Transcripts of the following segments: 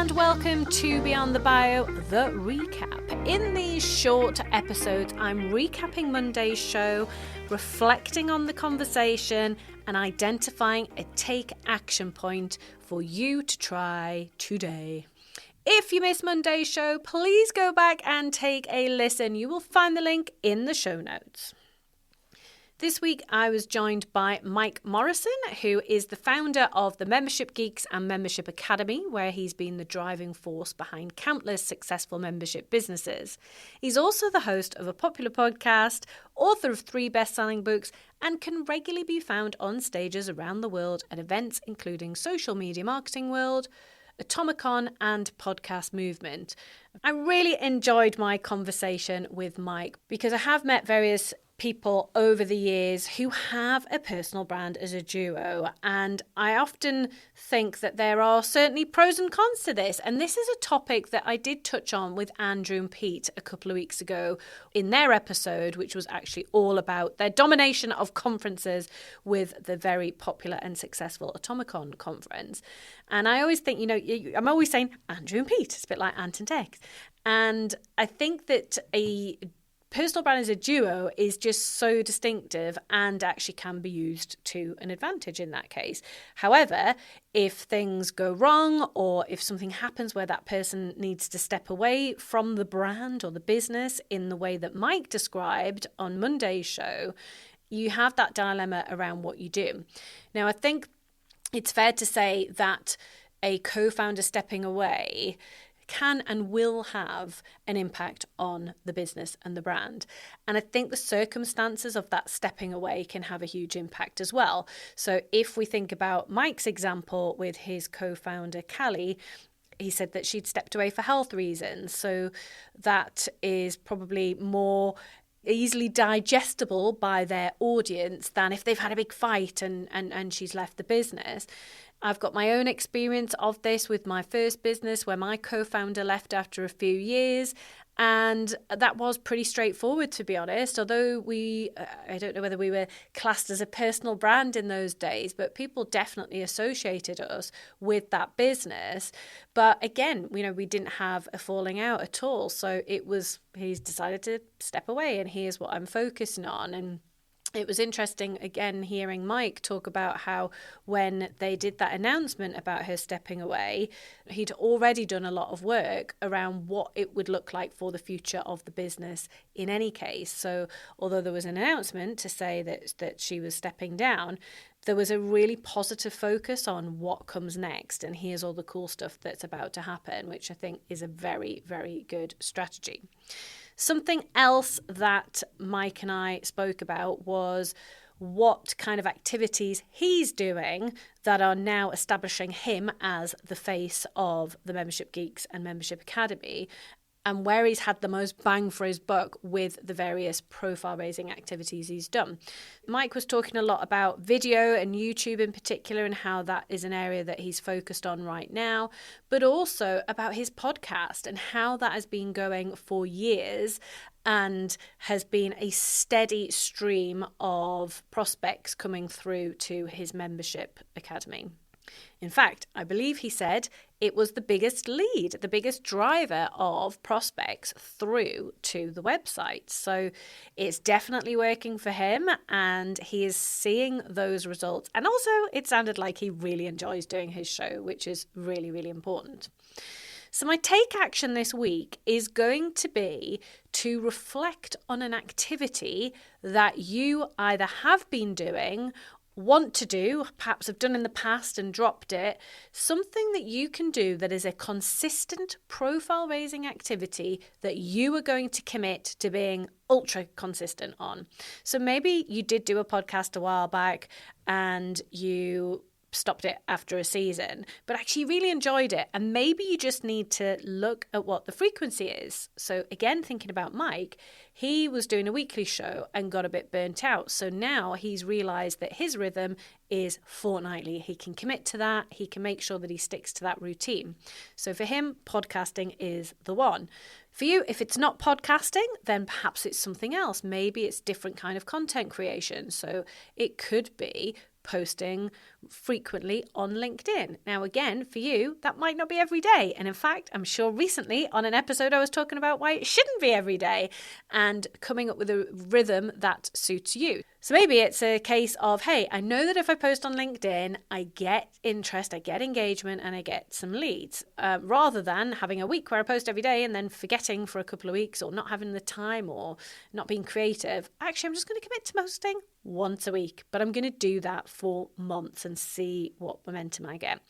and welcome to Beyond the Bio, the recap. In these short episodes, I'm recapping Monday's show, reflecting on the conversation, and identifying a take action point for you to try today. If you missed Monday's show, please go back and take a listen. You will find the link in the show notes. This week, I was joined by Mike Morrison, who is the founder of the Membership Geeks and Membership Academy, where he's been the driving force behind countless successful membership businesses. He's also the host of a popular podcast, author of 3 best-selling books, and can regularly be found on stages around the world at events including Social Media Marketing World, Atomicon, and Podcast Movement. I really enjoyed my conversation with Mike because I have met various people over the years who have a personal brand as a duo, and I often think that there are certainly pros and cons to this, and this is a topic that I did touch on with Andrew and Pete a couple of weeks ago in their episode, which was actually all about their domination of conferences with the very popular and successful Atomicon conference. And I always think, I'm always saying Andrew and Pete, it's a bit like Ant and Dex, and I think that a personal brand as a duo is just so distinctive and actually can be used to an advantage in that case. However, if things go wrong or if something happens where that person needs to step away from the brand or the business in the way that Mike described on Monday's show, you have that dilemma around what you do. Now, I think it's fair to say that a co-founder stepping away can and will have an impact on the business and the brand. And I think the circumstances of that stepping away can have a huge impact as well. So if we think about Mike's example with his co-founder, Callie, he said that she'd stepped away for health reasons. So that is probably more easily digestible by their audience than if they've had a big fight and she's left the business. I've got my own experience of this with my first business where my co-founder left after a few years, and that was pretty straightforward, to be honest. Although I don't know whether we were classed as a personal brand in those days, but people definitely associated us with that business. But again, we didn't have a falling out at all. So he's decided to step away, and here's what I'm focusing on. And it was interesting, again, hearing Mike talk about how when they did that announcement about her stepping away, he'd already done a lot of work around what it would look like for the future of the business in any case. So although there was an announcement to say that she was stepping down, there was a really positive focus on what comes next. And here's all the cool stuff that's about to happen, which I think is a very, very good strategy. Something else that Mike and I spoke about was what kind of activities he's doing that are now establishing him as the face of the Membership Geeks and Membership Academy, and where he's had the most bang for his buck with the various profile raising activities he's done. Mike was talking a lot about video and YouTube in particular and how that is an area that he's focused on right now, but also about his podcast and how that has been going for years and has been a steady stream of prospects coming through to his membership academy. In fact, I believe he said it was the biggest lead, the biggest driver of prospects through to the website. So it's definitely working for him and he is seeing those results. And also it sounded like he really enjoys doing his show, which is really, really important. So my take action this week is going to be to reflect on an activity that you either have been doing, want to do, perhaps have done in the past and dropped it, something that you can do that is a consistent profile raising activity that you are going to commit to being ultra consistent on. So maybe you did do a podcast a while back and you stopped it after a season, but actually really enjoyed it. And maybe you just need to look at what the frequency is. So again, thinking about Mike, he was doing a weekly show and got a bit burnt out. So now he's realized that his rhythm is fortnightly. He can commit to that. He can make sure that he sticks to that routine. So for him, podcasting is the one. For you, if it's not podcasting, then perhaps it's something else. Maybe it's different kind of content creation. So it could be posting frequently on LinkedIn. Now, again, for you, that might not be every day. And in fact, I'm sure recently on an episode I was talking about why it shouldn't be every day and coming up with a rhythm that suits you. So maybe it's a case of, hey, I know that if I post on LinkedIn, I get interest, I get engagement, and I get some leads. Rather than having a week where I post every day and then forgetting for a couple of weeks or not having the time or not being creative. Actually, I'm just going to commit to posting once a week, but I'm going to do that for months and see what momentum I get.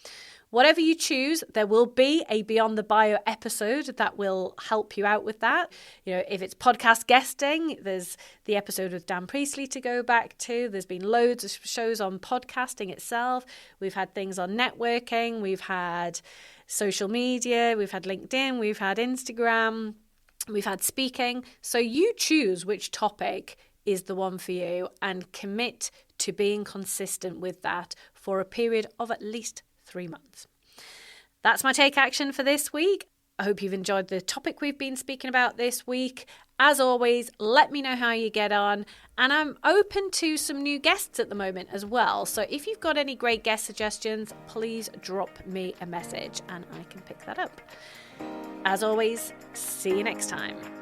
Whatever you choose, there will be a Beyond the Bio episode that will help you out with that. You know, if it's podcast guesting, there's the episode with Dan Priestley to go back to. There's been loads of shows on podcasting itself. We've had things on networking. We've had social media. We've had LinkedIn. We've had Instagram. We've had speaking. So you choose which topic is the one for you and commit to being consistent with that for a period of at least 3 months. That's my take action for this week. I hope you've enjoyed the topic we've been speaking about this week. As always, let me know how you get on. And I'm open to some new guests at the moment as well. So if you've got any great guest suggestions, please drop me a message and I can pick that up. As always, see you next time.